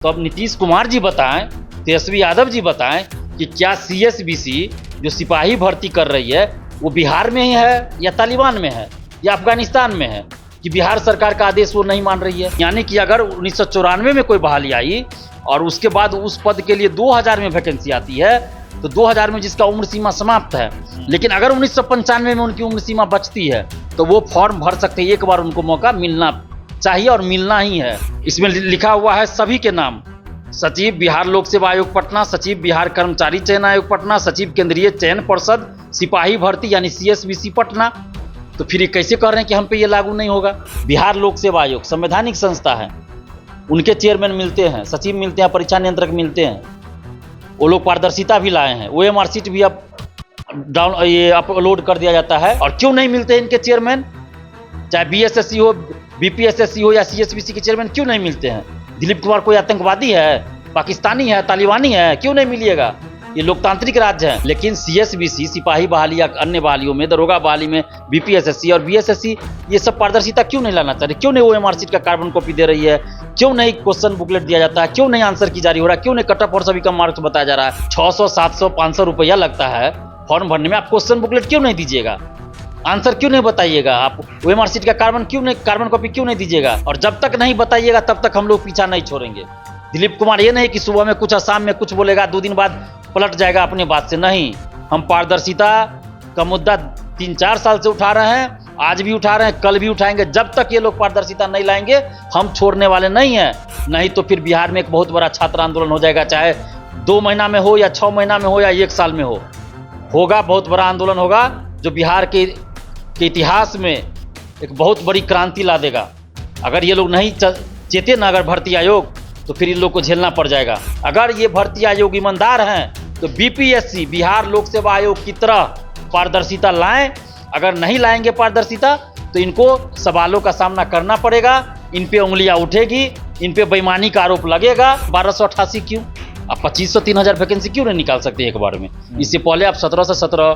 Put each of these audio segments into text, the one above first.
तो अब नीतीश कुमार जी बताएं, तेजस्वी यादव जी बताएं कि क्या सीएसबीसी जो सिपाही भर्ती कर रही है वो बिहार में ही है या तालिबान में है या अफगानिस्तान में है, कि बिहार सरकार का आदेश वो नहीं मान रही है। यानी कि अगर 1994 में कोई बहाली आई और उसके बाद उस पद के लिए 2000 में वैकेंसी आती है तो 2000 में जिसका उम्र सीमा समाप्त है, लेकिन अगर 1995 में उनकी उम्र सीमा बचती है तो वो फॉर्म भर सकते हैं। एक बार उनको मौका मिलना चाहिए और मिलना ही है। इसमें लिखा हुआ है सभी के नाम: सचिव बिहार लोक सेवा आयोग पटना, सचिव बिहार कर्मचारी चयन आयोग पटना, सचिव केंद्रीय चयन पर्षद सिपाही भर्ती यानी सीएसबीसी पटना। तो फिर ये कैसे कह रहे हैं कि हम पे ये लागू नहीं होगा? बिहार लोक सेवा आयोग संवैधानिक संस्था है, उनके चेयरमैन मिलते हैं, सचिव मिलते हैं, परीक्षा नियंत्रक मिलते हैं। वो लोग पारदर्शिता भी लाए हैं, ओएमआर सीट भी अब ये अपलोड कर दिया जाता है। और क्यों नहीं मिलते इनके चेयरमैन? चाहे बीएसएससी हो, बीपीएसएससी हो या सीएसबीसी के चेयरमैन क्यों नहीं मिलते हैं? दिलीप कुमार कोई आतंकवादी है, पाकिस्तानी है, तालिबानी है? क्यों नहीं मिलिएगा? ये लोकतांत्रिक राज्य है। लेकिन सीएसबीसी सिपाही बहाली या अन्य बहालियों में, दरोगा बहाली में बीपीएसएससी और बीएसएससी ये सब पारदर्शिता क्यों नहीं लाना चाह रही? क्यों नहीं ओएमआर सीट का कार्बन कॉपी दे रही है? क्यों नहीं क्वेश्चन बुकलेट दिया जाता है? क्यों नहीं आंसर की जारी हो रहा है? क्यों नहीं कट ऑफ और सभी का मार्क्स बताया जा रहा है? 600, 700, 500 रुपया लगता है फॉर्म भरने में, आप क्वेश्चन बुकलेट क्यों नहीं दीजिएगा? आंसर क्यों नहीं बताइएगा? आप ओएमआर सीट का कार्बन कॉपी क्यों नहीं दीजिएगा? और जब तक नहीं बताइएगा तब तक हम लोग पीछा नहीं छोड़ेंगे। दिलीप कुमार ये नहीं कि सुबह में कुछ, शाम में कुछ बोलेगा, 2 दिन बाद पलट जाएगा अपनी बात से। नहीं, हम पारदर्शिता का मुद्दा 3-4 साल से उठा रहे हैं, आज भी उठा रहे हैं, कल भी उठाएंगे। जब तक ये लोग पारदर्शिता नहीं लाएंगे हम छोड़ने वाले नहीं हैं। नहीं तो फिर बिहार में एक बहुत बड़ा छात्र आंदोलन हो जाएगा, चाहे 2 महीना में हो या 6 महीना में हो या 1 साल में होगा। बहुत बड़ा आंदोलन होगा जो बिहार के इतिहास में एक बहुत बड़ी क्रांति ला देगा। अगर ये लोग नहीं चेते ना, अगर भर्ती आयोग, तो फिर इन लोग को झेलना पड़ जाएगा। अगर ये भर्ती आयोग ईमानदार हैं तो बीपीएससी बिहार लोक सेवा आयोग की तरह पारदर्शिता लाएं। अगर नहीं लाएंगे पारदर्शिता तो इनको सवालों का सामना करना पड़ेगा, इन पे उंगलियां उठेगी, इन पे बेईमानी का आरोप लगेगा। 1288 क्यों? आप 2500, 3000 वैकेंसी क्यों नहीं निकाल सकते एक बार में? इससे पहले आप 1700, 2200,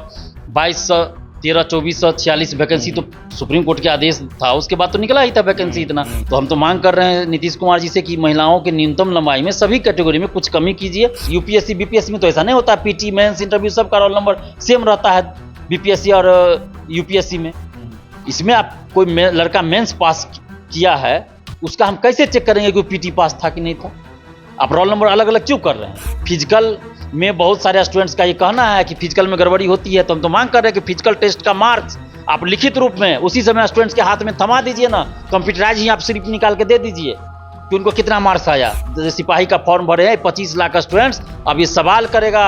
1300, 2400, 46 वैकेंसी तो सुप्रीम कोर्ट के आदेश था, उसके बाद तो निकला ही था वैकेंसी इतना। तो हम तो मांग कर रहे हैं नीतीश कुमार जी से कि महिलाओं के न्यूनतम लंबाई में सभी कैटेगरी में कुछ कमी कीजिए। यूपीएससी बीपीएससी में तो ऐसा नहीं होता, पीटी, मेंस, इंटरव्यू सबका रोल नंबर सेम रहता है बीपीएससी और यूपीएससी में। इसमें आप कोई लड़का मेंस पास किया है, उसका हम कैसे चेक करेंगे कि पीटी पास था कि नहीं था? आप रोल नंबर अलग अलग क्यों कर रहे हैं? फिजिकल में बहुत सारे स्टूडेंट्स का ये कहना है कि फिजिकल में गड़बड़ी होती है, तो हम तो मांग कर रहे हैं कि फिजिकल टेस्ट का मार्क्स आप लिखित रूप में उसी समय स्टूडेंट्स के हाथ में थमा दीजिए ना, कंप्यूटराइज ही आप स्लिप निकाल के दे दीजिए कि उनको कितना मार्क्स आया। सिपाही का फॉर्म भरे हैं 25 लाख स्टूडेंट्स, अब ये सवाल करेगा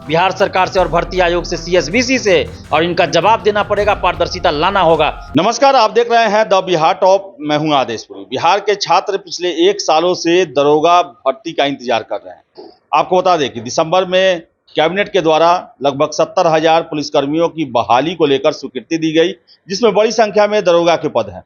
बिहार सरकार से और भर्ती आयोग से, सीएसबीसी से, और इनका जवाब देना पड़ेगा, पारदर्शिता लाना होगा। नमस्कार, आप देख रहे हैं द बिहार टॉप। मैं हूं आदेशपुरी। बिहार के छात्र पिछले 1 सालों से दरोगा भर्ती का इंतजार कर रहे हैं। आपको बता दें कि दिसंबर में कैबिनेट के द्वारा लगभग 70,000 पुलिसकर्मियों की बहाली को लेकर स्वीकृति दी गई, जिसमें बड़ी संख्या में दरोगा के पद हैं।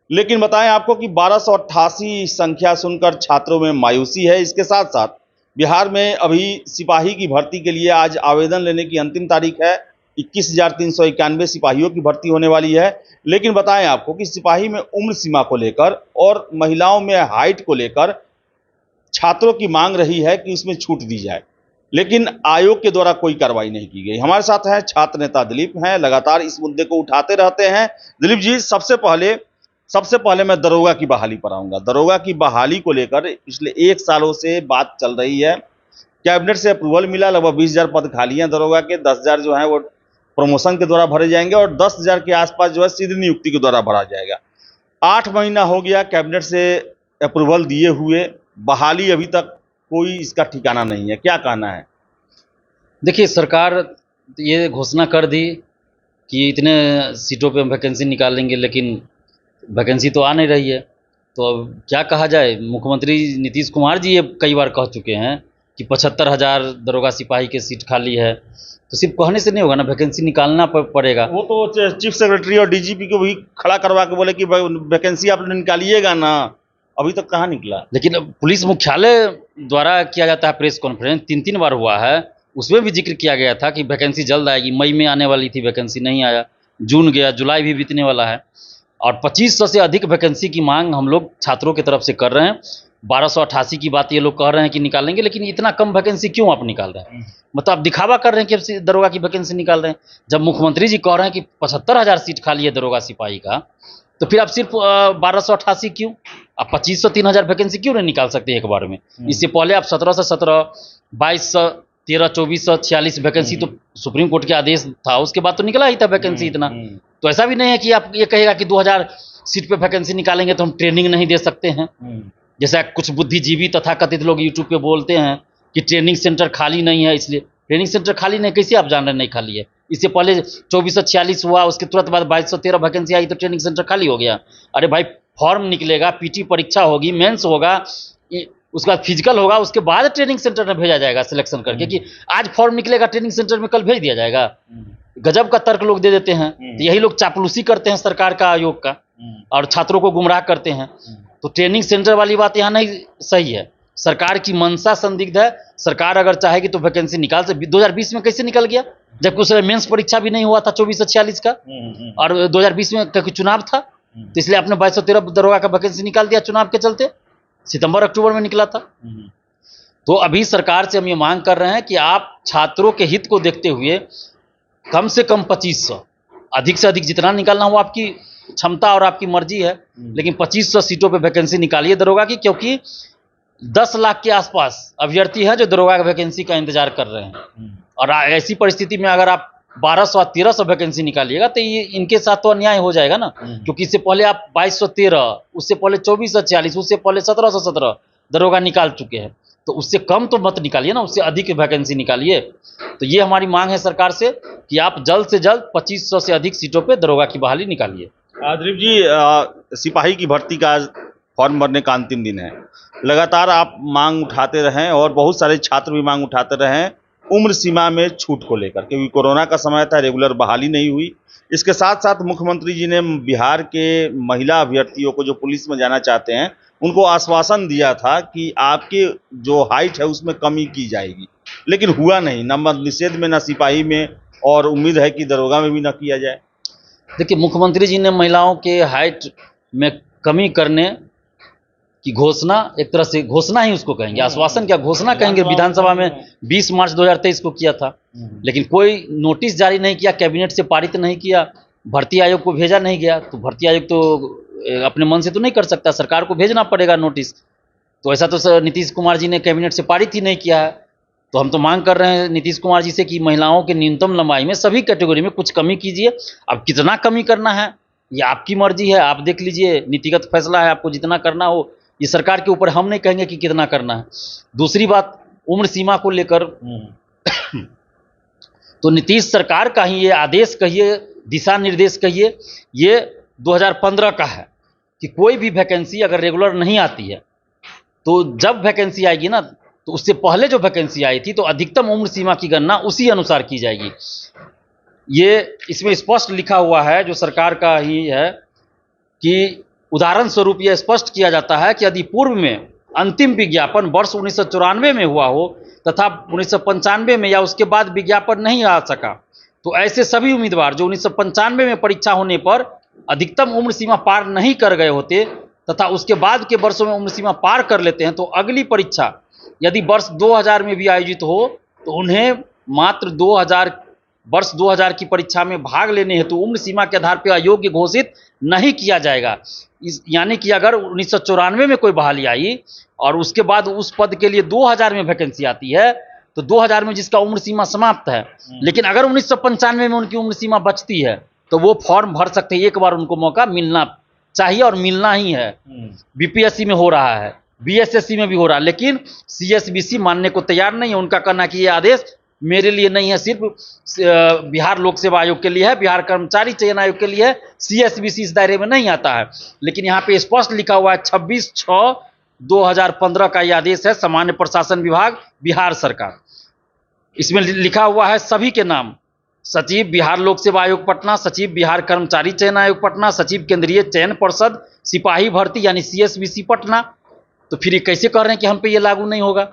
लेकिन बताएं आपको कि 1288 संख्या सुनकर छात्रों में मायूसी है। इसके साथ साथ बिहार में अभी सिपाही की भर्ती के लिए आज आवेदन लेने की अंतिम तारीख है। 21,391 सिपाहियों की भर्ती होने वाली है। लेकिन बताएं आपको कि सिपाही में उम्र सीमा को लेकर और महिलाओं में हाइट को लेकर छात्रों की मांग रही है कि उसमें छूट दी जाए, लेकिन आयोग के द्वारा कोई कार्रवाई नहीं की गई। हमारे साथ हैं छात्र नेता दिलीप हैं, लगातार इस मुद्दे को उठाते रहते हैं। दिलीप जी, सबसे पहले मैं दरोगा की बहाली पर आऊंगा। दरोगा की बहाली को लेकर पिछले 1 सालों से बात चल रही है। कैबिनेट से अप्रूवल मिला, लगभग 20,000 पद खाली हैं दरोगा के। 10,000 जो है वो प्रमोशन के द्वारा भरे जाएंगे और 10,000 के आसपास जो है सीधी नियुक्ति के द्वारा भरा जाएगा। 8 महीना हो गया कैबिनेट से अप्रूवल दिए हुए, बहाली अभी तक कोई इसका ठिकाना नहीं है। क्या कहना है? देखिए, सरकार ये घोषणा कर दी कि इतने सीटों पे वैकेंसी निकालेंगे, लेकिन वैकेंसी तो आ नहीं रही है। तो अब क्या कहा जाए? मुख्यमंत्री नीतीश कुमार जी ये कई बार कह चुके हैं कि 75,000 दरोगा सिपाही के सीट खाली है। तो सिर्फ कहने से नहीं होगा ना, वैकेंसी निकालना पड़ेगा। वो तो चीफ सेक्रेटरी और डीजीपी को भी खड़ा करवा के बोले कि वैकेंसी आप निकालिएगा ना, अभी तक कहाँ निकला? लेकिन पुलिस मुख्यालय द्वारा किया जाता है प्रेस कॉन्फ्रेंस, 3 बार हुआ है, उसमें भी जिक्र किया गया था कि वैकेंसी जल्द आएगी। मई में आने वाली थी, वैकेंसी नहीं आया, जून गया, जुलाई भी बीतने वाला है। और 2500 से अधिक वैकेंसी की मांग हम लोग छात्रों की तरफ से कर रहे हैं। 1288 की बात ये लोग कह रहे हैं कि निकालेंगे, लेकिन इतना कम वैकेंसी क्यों आप निकाल रहे हैं? मतलब आप दिखावा कर रहे हैं कि आप दरोगा की वैकेंसी निकाल रहे हैं। जब मुख्यमंत्री जी कह रहे हैं कि 75,000 सीट खाली है दरोगा सिपाही का, तो फिर आप सिर्फ 1288 क्यों? आप 2500 3000 वैकेंसी क्यों नहीं निकाल सकते एक बार में? इससे पहले आप 1700 17, 2200 13, 2400 46 वैकेंसी तो सुप्रीम कोर्ट के आदेश था, उसके बाद तो निकला ही था वैकेंसी इतना। तो ऐसा भी नहीं है कि आप ये कहेगा कि 2000 सीट पे वैकेंसी निकालेंगे तो हम ट्रेनिंग नहीं दे सकते हैं। जैसा कुछ बुद्धिजीवी तथाकथित लोग यूट्यूब पे बोलते हैं कि ट्रेनिंग सेंटर खाली नहीं है, इसलिए ट्रेनिंग सेंटर खाली नहीं, कैसे आप जान रहे हैं नहीं खाली है? इससे पहले 2446 हुआ, उसके तुरंत बाद 2213 वैकेंसी आई तो ट्रेनिंग सेंटर खाली हो गया। अरे भाई, फॉर्म निकलेगा, पीटी परीक्षा होगी, मेंस होगा, उसके बाद फिजिकल होगा, उसके बाद ट्रेनिंग सेंटर में भेजा जाएगा सिलेक्शन करके, कि आज फॉर्म निकलेगा ट्रेनिंग सेंटर में कल भेज दिया जाएगा। गजब का तर्क लोग दे देते हैं। तो यही लोग चापलूसी करते हैं सरकार का, आयोग का, और छात्रों को गुमराह करते हैं। तो ट्रेनिंग सेंटर वाली बात यहाँ नहीं सही है। सरकार की मंशा संदिग्ध है। सरकार अगर चाहेगी तो वैकेंसी निकाल सकती। 2020 में कैसे निकल गया, जबकि उस मेंस परीक्षा भी नहीं हुआ था 2446 का, और 2020 में क्योंकि चुनाव था, तो इसलिए आपने 2213 दरोगा का वैकेंसी निकाल दिया चुनाव के चलते। सितंबर अक्टूबर में निकला था। तो अभी सरकार से हम ये मांग कर रहे हैं कि आप छात्रों के हित को देखते हुए कम से कम 2500, अधिक से अधिक जितना निकालना हो आपकी क्षमता और आपकी मर्जी है, लेकिन 2500 सीटों पे वैकेंसी निकालिए दरोगा की, क्योंकि 10 लाख के आसपास अभ्यर्थी हैं जो दरोगा वैकेंसी का इंतजार कर रहे हैं। और ऐसी परिस्थिति में अगर आप 1200 1300 वैकेंसी निकालिएगा तो ये इनके साथ तो अन्याय हो जाएगा ना, क्योंकि इससे पहले आप 2213, उससे पहले 2446, उससे पहले 1717 दरोगा निकाल चुके हैं। तो उससे कम तो मत निकालिए ना, उससे अधिक वैकेंसी निकालिए। तो ये हमारी मांग है सरकार से कि आप जल्द से जल्द 2500 से अधिक सीटों पे दरोगा की बहाली निकालिए। दिलीप जी, सिपाही की भर्ती का आज फॉर्म भरने का अंतिम दिन है। लगातार आप मांग उठाते रहें और बहुत सारे छात्र भी मांग उठाते रहें उम्र सीमा में छूट को लेकर, क्योंकि कोरोना का समय था, रेगुलर बहाली नहीं हुई। इसके साथ साथ मुख्यमंत्री जी ने बिहार के महिला अभ्यर्थियों को जो पुलिस में जाना चाहते हैं उनको आश्वासन दिया था कि आपकी जो हाइट है उसमें कमी की जाएगी, लेकिन हुआ नहीं, न मद निषेध में न सिपाही में, और उम्मीद है कि दरोगा में भी न किया जाए। देखिए, मुख्यमंत्री जी ने महिलाओं के हाइट में कमी करने की घोषणा, एक तरह से घोषणा ही उसको कहेंगे, आश्वासन क्या घोषणा कहेंगे, विधानसभा में 20 मार्च 2023 को किया था, लेकिन कोई नोटिस जारी नहीं किया, कैबिनेट से पारित नहीं किया, भर्ती आयोग को भेजा नहीं गया। तो भर्ती आयोग तो अपने मन से तो नहीं कर सकता, सरकार को भेजना पड़ेगा नोटिस। तो ऐसा तो नीतीश कुमार जी ने कैबिनेट से पारित ही नहीं किया है। तो हम तो मांग कर रहे हैं नीतीश कुमार जी से कि महिलाओं के न्यूनतम लंबाई में सभी कैटेगरी में कुछ कमी कीजिए। अब कितना कमी करना है ये आपकी मर्जी है, आप देख लीजिए, नीतिगत फैसला है, आपको जितना करना हो, ये सरकार के ऊपर, हम नहीं कहेंगे कि कितना करना है। दूसरी बात, उम्र सीमा को लेकर तो नीतीश सरकार का ही ये आदेश कहिए, दिशा निर्देश कहिए, ये 2015 का है कि कोई भी वैकेंसी अगर रेगुलर नहीं आती है, तो जब वैकेंसी आएगी ना, तो उससे पहले जो वैकेंसी आई थी तो अधिकतम उम्र सीमा की गणना उसी अनुसार की जाएगी। ये इसमें स्पष्ट लिखा हुआ है, जो सरकार का ही है, कि उदाहरण स्वरूप यह स्पष्ट किया जाता है कि यदि पूर्व में अंतिम विज्ञापन वर्ष 1994 में हुआ हो तथा 1995 में या उसके बाद विज्ञापन नहीं आ सका, तो ऐसे सभी उम्मीदवार जो 1995 में परीक्षा होने पर अधिकतम उम्र सीमा पार नहीं कर गए होते तथा उसके बाद के वर्षों में उम्र सीमा पार कर लेते हैं, तो अगली परीक्षा यदि वर्ष 2000 में भी आयोजित हो तो उन्हें मात्र वर्ष 2000 की परीक्षा में भाग लेने हेतु उम्र सीमा के आधार पर अयोग्य घोषित नहीं किया जाएगा। यानी कि अगर 1994 में कोई बहाली आई और उसके बाद उस पद के लिए 2000 में वैकेंसी आती है, तो 2000 में जिसका उम्र सीमा समाप्त है, लेकिन अगर 1995 में उनकी उम्र सीमा बचती है तो वो फॉर्म भर सकते हैं। एक बार उनको मौका मिलना चाहिए और मिलना ही है। बीपीएससी में हो रहा है, बीएसएससी में भी हो रहा है, लेकिन सीएसबीसी मानने को तैयार नहीं है। उनका कहना है कि ये आदेश मेरे लिए नहीं है, सिर्फ बिहार लोक सेवा आयोग के लिए है, बिहार कर्मचारी चयन आयोग के लिए है, सीएसबीसी इस दायरे में नहीं आता है। लेकिन यहाँ पे स्पष्ट लिखा हुआ है 26/6/2015 का ये आदेश है, सामान्य प्रशासन विभाग बिहार सरकार। इसमें लिखा हुआ है सभी के नाम, सचिव बिहार लोक सेवा आयोग पटना, सचिव बिहार कर्मचारी चयन आयोग पटना, सचिव केंद्रीय चयन परिषद सिपाही भर्ती यानी सीएसबीसी पटना। तो फिर ये कैसे कह रहे हैं कि हम पे ये लागू नहीं होगा?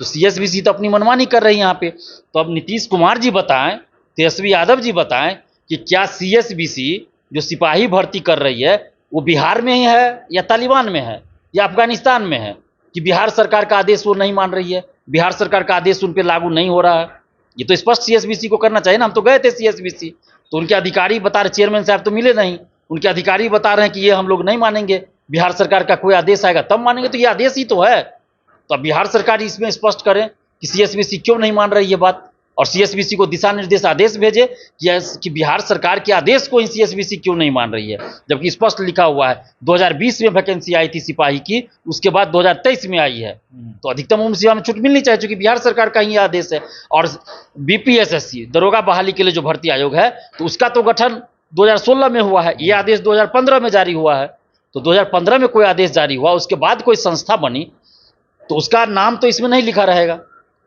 तो सीएसबीसी तो अपनी मनमानी कर रही है यहाँ पे। तो अब नीतीश कुमार जी बताएं, तेजस्वी यादव जी बताएं कि क्या सीएसबीसी जो सिपाही भर्ती कर रही है वो बिहार में ही है या तालिबान में है या अफगानिस्तान में है, कि बिहार सरकार का आदेश वो नहीं मान रही है, बिहार सरकार का आदेश उन पर लागू नहीं हो रहा है। ये तो स्पष्ट सीएसबीसी को करना चाहिए ना। हम तो गए थे सीएसबीसी, तो उनके अधिकारी बता रहे, चेयरमैन साहब तो मिले नहीं, उनके अधिकारी बता रहे हैं कि ये हम लोग नहीं मानेंगे, बिहार सरकार का कोई आदेश आएगा तब मानेंगे। तो ये आदेश ही तो है। तो अब बिहार सरकार इसमें स्पष्ट करें कि सीएसबीसी क्यों नहीं मान रही है बात, और सीएसबीसी को दिशा निर्देश आदेश भेजे कि बिहार सरकार के आदेश को ही सीएसबीसी क्यों नहीं मान रही है, जबकि स्पष्ट लिखा हुआ है 2020 में वैकेंसी आई थी सिपाही की, उसके बाद 2023 में आई है। तो अधिकतम उम्र सीमा में छूट मिलनी चाहिए, क्योंकि बिहार सरकार का ही आदेश है। और बीपीएसएससी दरोगा बहाली के लिए जो भर्ती आयोग है, तो उसका तो गठन 2016 में हुआ है, ये आदेश 2015 में जारी हुआ है। तो 2015 में कोई आदेश जारी हुआ, उसके बाद कोई संस्था बनी, तो उसका नाम तो इसमें नहीं लिखा रहेगा,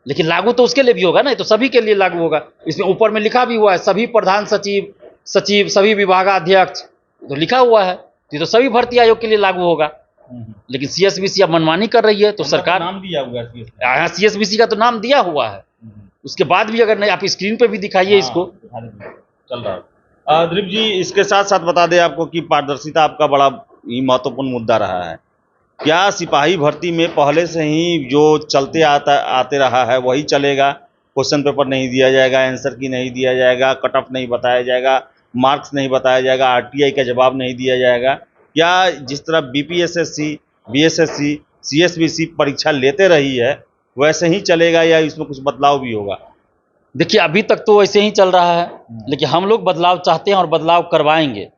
लेकिन लागू तो उसके लिए भी होगा ना, तो सभी के लिए लागू होगा। इसमें ऊपर में लिखा भी हुआ है सभी प्रधान सचिव सभी विभागाध्यक्ष, तो लिखा हुआ है, ये तो सभी भर्ती आयोग के लिए लागू होगा। लेकिन सीएसबीसी अब मनमानी कर रही है, तो सरकार नाम दिया हुआ है, यहाँ सीएसबीसी का तो नाम दिया हुआ है। उसके बाद भी अगर नहीं, आप स्क्रीन पे भी दिखाइए इसको, चल रहा है। दिलीप जी, इसके साथ साथ बता दें आपको कि पारदर्शिता आपका बड़ा ही महत्वपूर्ण मुद्दा रहा है। क्या सिपाही भर्ती में पहले से ही जो चलते आते रहा है वही चलेगा? क्वेश्चन पेपर नहीं दिया जाएगा, आंसर की नहीं दिया जाएगा, कट ऑफ नहीं बताया जाएगा, मार्क्स नहीं बताया जाएगा, आरटीआई का जवाब नहीं दिया जाएगा? या जिस तरह बीपीएसएससी, बीएसएससी, सीएसबीसी परीक्षा लेते रही है वैसे ही चलेगा, या इसमें कुछ बदलाव भी होगा? देखिए अभी तक तो वैसे ही चल रहा है, लेकिन हम लोग बदलाव चाहते हैं और बदलाव करवाएंगे,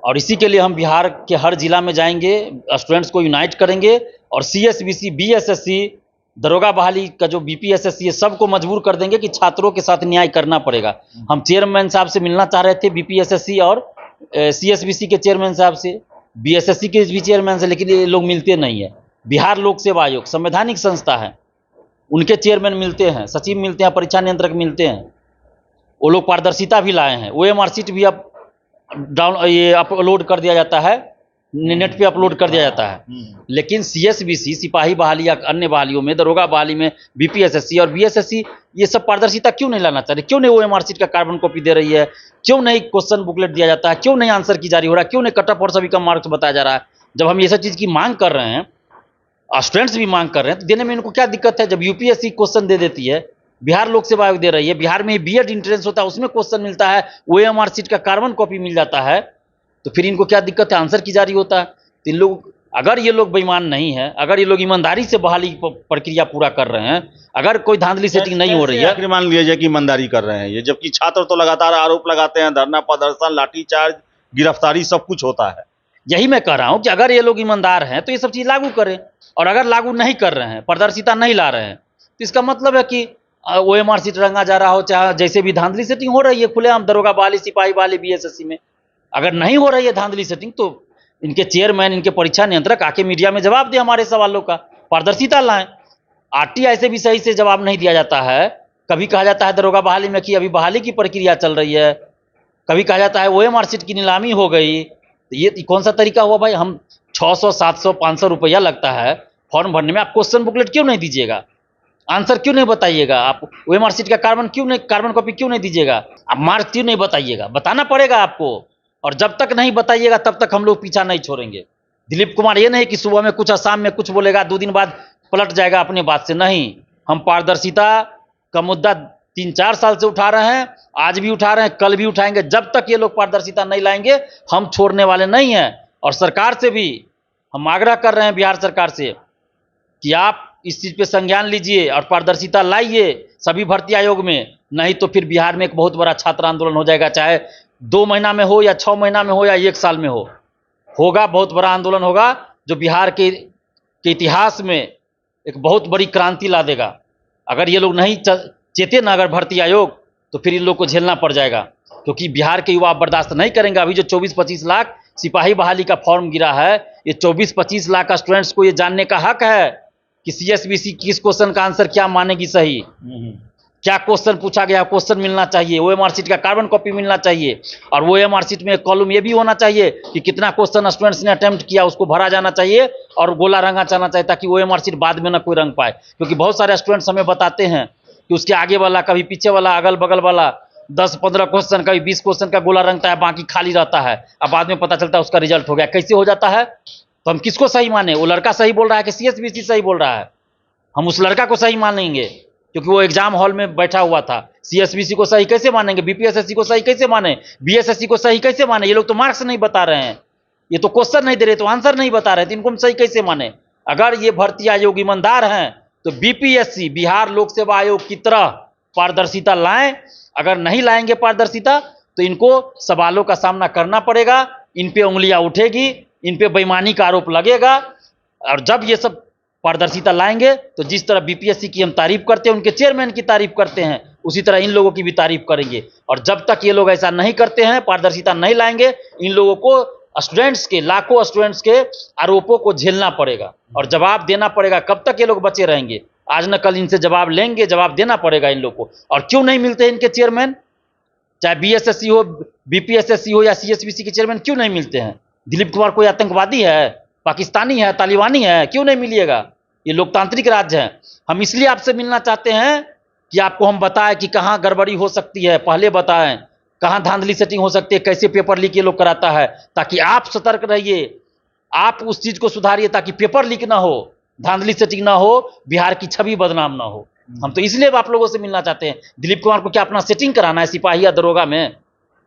और इसी के लिए हम बिहार के हर जिला में जाएंगे, स्टूडेंट्स को यूनाइट करेंगे, और सीएसबीसी, बीएसएससी, दरोगा बहाली का जो बीपीएसएससी है, सबको मजबूर कर देंगे कि छात्रों के साथ न्याय करना पड़ेगा। हम चेयरमैन साहब से मिलना चाह रहे थे, बीपीएसएससी और सीएसबीसी के चेयरमैन साहब से, बीएसएससी के भी चेयरमैन से, लेकिन ये लोग मिलते नहीं है। बिहार लोक सेवा आयोग संवैधानिक संस्था है, उनके चेयरमैन मिलते हैं, सचिव मिलते हैं, परीक्षा नियंत्रक मिलते हैं, वो लोग पारदर्शिता भी लाए हैं। ओएमआर सीट भी अब ये अपलोड कर दिया जाता है, नेट पे अपलोड कर दिया जाता है। लेकिन सीएसबीसी, सिपाही बहाली या अन्य बहालियों में, दरोगा बहाली में, बीपीएसएससी और बीएसएससी, ये सब पारदर्शिता क्यों नहीं लाना चाह रही? क्यों नहीं ओएमआर सीट का कार्बन कॉपी दे रही है? क्यों नहीं क्वेश्चन बुकलेट दिया जाता है? क्यों नहीं आंसर की जारी हो रहा है? क्यों नहीं कट ऑफ और सभी का मार्क्स बताया जा रहा है? जब हम ये सब चीज़ की मांग कर रहे हैं, स्टूडेंट्स भी मांग कर रहे हैं, तो देने में इनको क्या दिक्कत है? जब यूपीएससी क्वेश्चन दे देती है, बिहार लोक सेवा आयोग दे रही है, बिहार में बीएड इंट्रेंस होता है, उसमें क्वेश्चन मिलता है, ओएमआर सीट का कार्बन कॉपी मिल जाता है, तो फिर इनको क्या दिक्कत है? आंसर की जारी होता है। तो इन लोग, अगर ये लोग बेईमान नहीं है, अगर ये लोग ईमानदारी से बहाली प्रक्रिया पूरा कर रहे हैं, अगर कोई धांधली सेटिंग नहीं हो रही है, आखिर मान लिया जाए कि ईमानदारी कर रहे हैं ये, जबकि छात्र तो लगातार आरोप लगाते हैं, धरना प्रदर्शन, लाठीचार्ज, गिरफ्तारी, सब कुछ होता है। यही मैं कह रहा हूं कि अगर ये लोग ईमानदार हैं तो ये सब चीज़ लागू करें, और अगर लागू नहीं कर रहे हैं, पारदर्शिता नहीं ला रहे हैं, तो इसका मतलब है कि ओएमआर सीट रंगा जा रहा हो, चाहे जैसे भी धांधली सेटिंग हो रही है खुलेआम दरोगा बहाली, सिपाही बहाली, बीएसएससी में अगर नहीं हो रही है धांधली सेटिंग, तो इनके चेयरमैन, इनके परीक्षा नियंत्रक आके मीडिया में जवाब दे हमारे सवालों का, पारदर्शिता लाएं। आरटीआई से भी सही से जवाब नहीं दिया जाता है। कभी कहा जाता है दरोगा बहाली में कि अभी बहाली की प्रक्रिया चल रही है, कभी कहा जाता है ओएमआर सीट की नीलामी हो गई। तो ये कौन सा तरीका हुआ भाई? हम 600, 700, 500 रुपया लगता है फॉर्म भरने में, आप क्वेश्चन बुकलेट क्यों नहीं दीजिएगा? आंसर क्यों नहीं बताइएगा? आप ओएमआर सीट का कार्बन कॉपी क्यों नहीं दीजिएगा? आप मार्क्स क्यों नहीं बताइएगा? बताना पड़ेगा आपको, और जब तक नहीं बताइएगा तब तक हम लोग पीछा नहीं छोड़ेंगे। दिलीप कुमार ये नहीं कि सुबह में कुछ और शाम में कुछ बोलेगा, 2 दिन बाद पलट जाएगा अपनी बात से। नहीं, हम पारदर्शिता का मुद्दा 3-4 साल से उठा रहे हैं, आज भी उठा रहे हैं, कल भी उठाएंगे। जब तक ये लोग पारदर्शिता नहीं लाएंगे हम छोड़ने वाले नहीं हैं। और सरकार से भी हम आग्रह कर रहे हैं, बिहार सरकार से, कि आप इस चीज़ पे संज्ञान लीजिए और पारदर्शिता लाइए सभी भर्ती आयोग में, नहीं तो फिर बिहार में एक बहुत बड़ा छात्र आंदोलन हो जाएगा, चाहे 2 महीना में हो या 6 महीना में हो या 1 साल में होगा बहुत बड़ा आंदोलन होगा, जो बिहार के इतिहास में एक बहुत बड़ी क्रांति ला देगा। अगर ये लोग नहीं चेते ना, अगर भर्ती आयोग, तो फिर इन लोग को झेलना पड़ जाएगा, क्योंकि बिहार के युवा बर्दाश्त नहीं करेंगे। अभी जो 24-25 लाख सिपाही बहाली का फॉर्म गिरा है, ये 24-25 लाख का स्टूडेंट्स को ये जानने का हक है कि सीएसबीसी किस क्वेश्चन का आंसर क्या मानेगी सही, क्या क्वेश्चन पूछा गया, क्वेश्चन मिलना चाहिए, ओएमआर सीट का कार्बन कॉपी मिलना चाहिए, और ओएमआर सीट में एक कॉलम ये भी होना चाहिए कि कितना क्वेश्चन स्टूडेंट्स ने अटेम्प्ट किया, उसको भरा जाना चाहिए और गोला रंगा जाना चाहिए, ताकि ओएमआर सीट बाद में ना कोई रंग पाए। क्योंकि बहुत सारे स्टूडेंट्स हमें बताते हैं कि उसके आगे वाला, कभी पीछे वाला, अगल बगल वाला 10-15 क्वेश्चन का 20 क्वेश्चन का गोला रंगता है, बाकी खाली रहता है। अब बाद में पता चलता है उसका रिजल्ट हो गया। कैसे हो जाता है? तो हम किसको सही माने? वो लड़का सही बोल रहा है कि सीएसबीसी सही बोल रहा है? हम उस लड़का को सही मानेंगे क्योंकि वो एग्जाम हॉल में बैठा हुआ था। सीएसबीसी को सही कैसे मानेंगे? बीपीएसएससी को सही कैसे माने? बीएसएससी को सही कैसे माने? ये लोग तो मार्क्स नहीं बता रहे हैं, ये तो क्वेश्चन नहीं दे रहे, तो आंसर नहीं बता रहे, तो इनको हम सही कैसे माने? अगर ये भर्ती आयोग ईमानदार हैं तो बीपीएससी बिहार लोक सेवा आयोग की तरह पारदर्शिता लाएं। अगर नहीं लाएंगे पारदर्शिता तो इनको सवालों का सामना करना पड़ेगा, इन पे उंगलियां उठेगी, इन पे बेईमानी का आरोप लगेगा। और जब ये सब पारदर्शिता लाएंगे तो जिस तरह बीपीएससी की हम तारीफ करते हैं, उनके चेयरमैन की तारीफ करते हैं, उसी तरह इन लोगों की भी तारीफ करेंगे। और जब तक ये लोग ऐसा नहीं करते हैं, पारदर्शिता नहीं लाएंगे, इन लोगों को स्टूडेंट्स के, लाखों स्टूडेंट्स के आरोपों को झेलना पड़ेगा और जवाब देना पड़ेगा। कब तक ये लोग बचे रहेंगे? आज न कल इनसे जवाब लेंगे, जवाब देना पड़ेगा इन लोग को। और क्यों नहीं मिलते इनके चेयरमैन? चाहे बीएसएससी हो, बीपीएसएससी हो या सीएसबीसी के चेयरमैन क्यों नहीं मिलते हैं? दिलीप कुमार कोई आतंकवादी है, पाकिस्तानी है, तालिबानी है? क्यों नहीं मिलिएगा? ये लोकतांत्रिक राज्य है। हम इसलिए आपसे मिलना चाहते हैं कि आपको हम बताएं कि कहाँ गड़बड़ी हो सकती है, पहले बताएं कहाँ धांधली सेटिंग हो सकती है, कैसे पेपर लीक ये लोग कराता है, ताकि आप सतर्क रहिए, आप उस चीज को सुधारिए ताकि पेपर लीक ना हो, धांधली सेटिंग ना हो, बिहार की छवि बदनाम ना हो। हम तो इसलिए आप लोगों से मिलना चाहते हैं। दिलीप कुमार को क्या अपना सेटिंग कराना है सिपाही या दरोगा में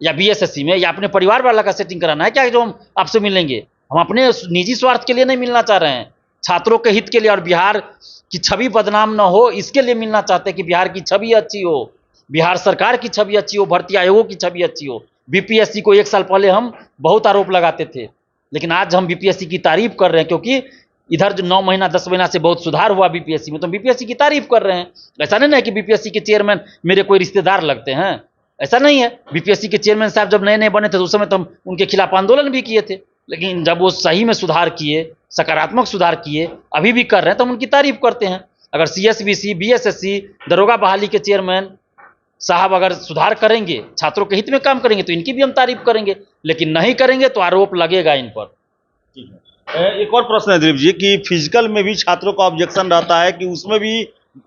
या बीएसएससी में, या अपने परिवार वाला का सेटिंग कराना है क्या जो हम आपसे मिलेंगे? हम अपने निजी स्वार्थ के लिए नहीं मिलना चाह रहे हैं, छात्रों के हित के लिए और बिहार की छवि बदनाम ना हो इसके लिए मिलना चाहते हैं कि बिहार की छवि अच्छी हो, बिहार सरकार की छवि अच्छी हो, भर्ती आयोगों की छवि अच्छी हो। बीपीएससी को 1 साल पहले हम बहुत आरोप लगाते थे, लेकिन आज हम बीपीएससी की तारीफ कर रहे हैं क्योंकि इधर जो 9 महीना 10 महीना से बहुत सुधार हुआ बीपीएससी में, तो बीपीएससी की तारीफ कर रहे हैं। ऐसा नहीं है कि बीपीएससी के चेयरमैन मेरे कोई रिश्तेदार लगते हैं, ऐसा नहीं है। बीपीएससी के चेयरमैन साहब जब नए नए बने थे तो उस समय तो हम उनके खिलाफ आंदोलन भी किए थे, लेकिन जब वो सही में सुधार किए, सकारात्मक सुधार किए, अभी भी कर रहे हैं तो हम उनकी तारीफ करते हैं। अगर सीएसबीसी, बीएसएससी, दरोगा बहाली के चेयरमैन साहब अगर सुधार करेंगे, छात्रों के हित में काम करेंगे तो इनकी भी हम तारीफ करेंगे, लेकिन नहीं करेंगे तो आरोप लगेगा इन पर। ठीक है। एक और प्रश्न है दिलीप जी कि फिजिकल में भी छात्रों का ऑब्जेक्शन रहता है कि उसमें भी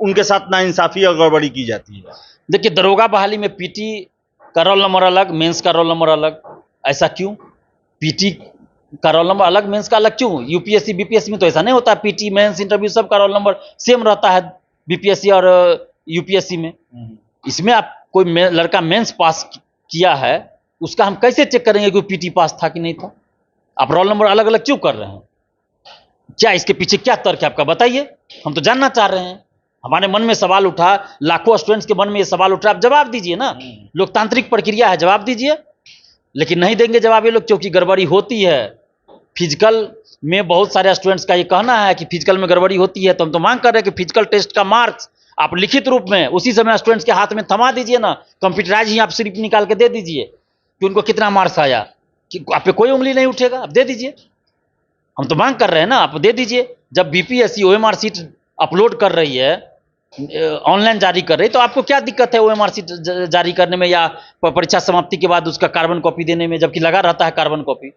उनके साथ नाइंसाफी और गड़बड़ी की जाती है। देखिए, दरोगा बहाली में पीटी का रोल नंबर अलग, मेंस का रोल नंबर अलग। ऐसा क्यों? पीटी का रोल नंबर अलग, मेंस का अलग क्यों? यूपीएससी बीपीएससी में तो ऐसा नहीं होता, पीटी मेंस इंटरव्यू सब का रोल नंबर सेम रहता है बीपीएससी और यूपीएससी में। इसमें आप कोई लड़का मेंस पास किया है, उसका हम कैसे चेक करेंगे कि वो पीटी पास था कि नहीं था? आप रोल नंबर अलग अलग क्यों कर रहे हैं? क्या इसके पीछे क्या तर्क है आपका, बताइए, हम तो जानना चाह रहे हैं। हमारे मन में सवाल उठा, लाखों स्टूडेंट्स के मन में ये सवाल उठा, आप जवाब दीजिए ना। लोकतांत्रिक प्रक्रिया है, जवाब दीजिए। लेकिन नहीं देंगे जवाब ये लोग, क्योंकि गड़बड़ी होती है फिजिकल में। बहुत सारे स्टूडेंट्स का ये कहना है कि फिजिकल में गड़बड़ी होती है, तो हम तो मांग कर रहे हैं कि फिजिकल टेस्ट का मार्क्स आप लिखित रूप में उसी समय स्टूडेंट्स के हाथ में थमा दीजिए ना, कंप्यूटराइज ही आप स्लिप निकाल के दे दीजिए कि उनको कितना मार्क्स आया, कि आप पे कोई उंगली नहीं उठेगा, आप दे दीजिए। हम तो मांग कर रहे हैं ना, आप दे दीजिए। जब बीपीएससी ओएमआर सीट अपलोड कर रही है, ऑनलाइन जारी कर रही है, तो आपको क्या दिक्कत है ओएमआर सीट जारी करने में या परीक्षा समाप्ति के बाद उसका कार्बन कॉपी देने में, जबकि लगा रहता है कार्बन कॉपी,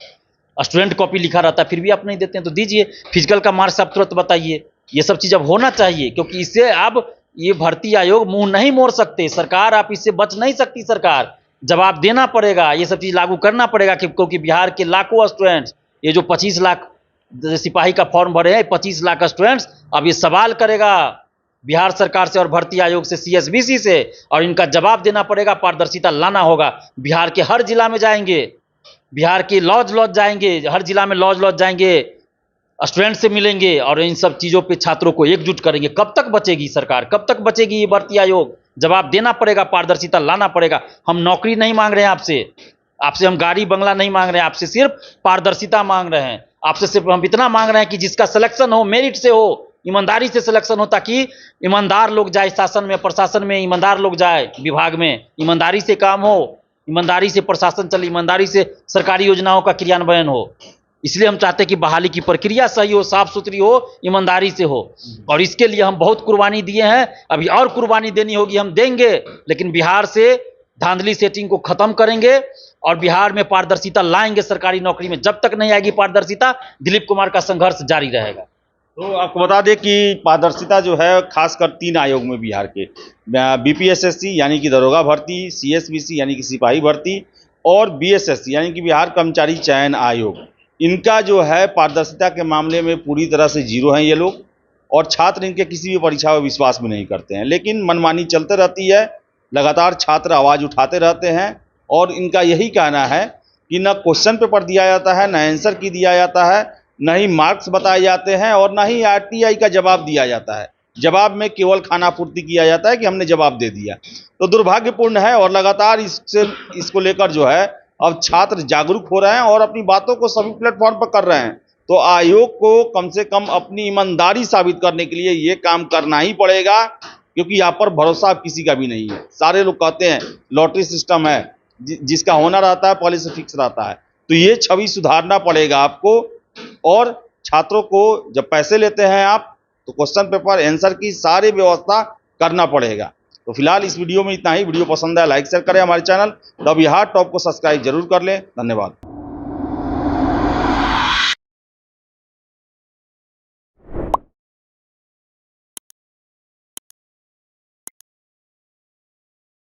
स्टूडेंट कॉपी लिखा रहता है, फिर भी आप नहीं देते हैं। तो दीजिए, फिजिकल का मार्क्स आप तुरंत बताइए। ये सब चीज़ अब होना चाहिए, क्योंकि इससे अब ये भर्ती आयोग मुंह नहीं मोड़ सकते, सरकार आप इससे बच नहीं सकती। सरकार जवाब देना पड़ेगा, ये सब चीज़ लागू करना पड़ेगा, क्योंकि बिहार के लाखों स्टूडेंट्स, ये जो 25 लाख सिपाही का फॉर्म भरे हैं, 25 लाख स्टूडेंट्स अब ये सवाल करेगा बिहार सरकार से और भर्ती आयोग से, सीएसबीसी से, और इनका जवाब देना पड़ेगा, पारदर्शिता लाना होगा। बिहार के हर जिला में जाएंगे, बिहार के लॉज जाएंगे, हर जिला में लॉज जाएंगे, स्टूडेंट से मिलेंगे और इन सब चीज़ों पे छात्रों को एकजुट करेंगे। कब तक बचेगी सरकार, कब तक बचेगी ये भर्ती आयोग? जवाब देना पड़ेगा, पारदर्शिता लाना पड़ेगा। हम नौकरी नहीं मांग रहे हैं आपसे हम गाड़ी बंगला नहीं मांग रहे हैं, आपसे सिर्फ पारदर्शिता मांग रहे हैं। आपसे सिर्फ हम इतना मांग रहे हैं कि जिसका सिलेक्शन हो मेरिट से हो, ईमानदारी से सिलेक्शन हो, ताकि ईमानदार लोग जाए शासन में, प्रशासन में ईमानदार लोग जाए, विभाग में ईमानदारी से काम हो, ईमानदारी से प्रशासन चले, ईमानदारी से सरकारी योजनाओं का क्रियान्वयन हो। इसलिए हम चाहते हैं कि बहाली की प्रक्रिया सही हो, साफ सुथरी हो, ईमानदारी से हो, और इसके लिए हम बहुत कुर्बानी दिए हैं, अभी और कुर्बानी देनी होगी, हम देंगे। लेकिन बिहार से धांधली सेटिंग को खत्म करेंगे और बिहार में पारदर्शिता लाएंगे सरकारी नौकरी में। जब तक नहीं आएगी पारदर्शिता, दिलीप कुमार का संघर्ष जारी रहेगा। तो आपको बता दें कि पारदर्शिता जो है खासकर 3 आयोग में बिहार के बीपीएसएससी यानी कि दरोगा भर्ती, सीएसबीसी यानी कि सिपाही भर्ती और बीएसएससी यानी कि बिहार कर्मचारी चयन आयोग, इनका जो है पारदर्शिता के मामले में पूरी तरह से जीरो हैं ये लोग, और छात्र इनके किसी भी परीक्षा में विश्वास में नहीं करते हैं। लेकिन मनमानी चलते रहती है, लगातार छात्र आवाज़ उठाते रहते हैं और इनका यही कहना है कि न क्वेश्चन पेपर दिया जाता है, न आंसर की दिया जाता है, न ही मार्क्स बताए जाते हैं और न ही आरटीआई का जवाब दिया जाता है। जवाब में केवल खानापूर्ति किया जाता है कि हमने जवाब दे दिया। तो दुर्भाग्यपूर्ण है और लगातार इसको लेकर जो है अब छात्र जागरूक हो रहे हैं और अपनी बातों को सभी प्लेटफॉर्म पर कर रहे हैं। तो आयोग को कम से कम अपनी ईमानदारी साबित करने के लिए ये काम करना ही पड़ेगा, क्योंकि यहाँ पर भरोसा अब किसी का भी नहीं है। सारे लोग कहते हैं लॉटरी सिस्टम है, जिसका होना रहता है पहले से फिक्स रहता है। तो ये छवि सुधारना पड़ेगा आपको, और छात्रों को जब पैसे लेते हैं आप तो क्वेश्चन पेपर आंसर की सारी व्यवस्था करना पड़ेगा। तो फिलहाल इस वीडियो में इतना ही। वीडियो पसंद आया लाइक शेयर करें, हमारे चैनल द बिहार टॉप को सब्सक्राइब जरूर कर लें। धन्यवाद।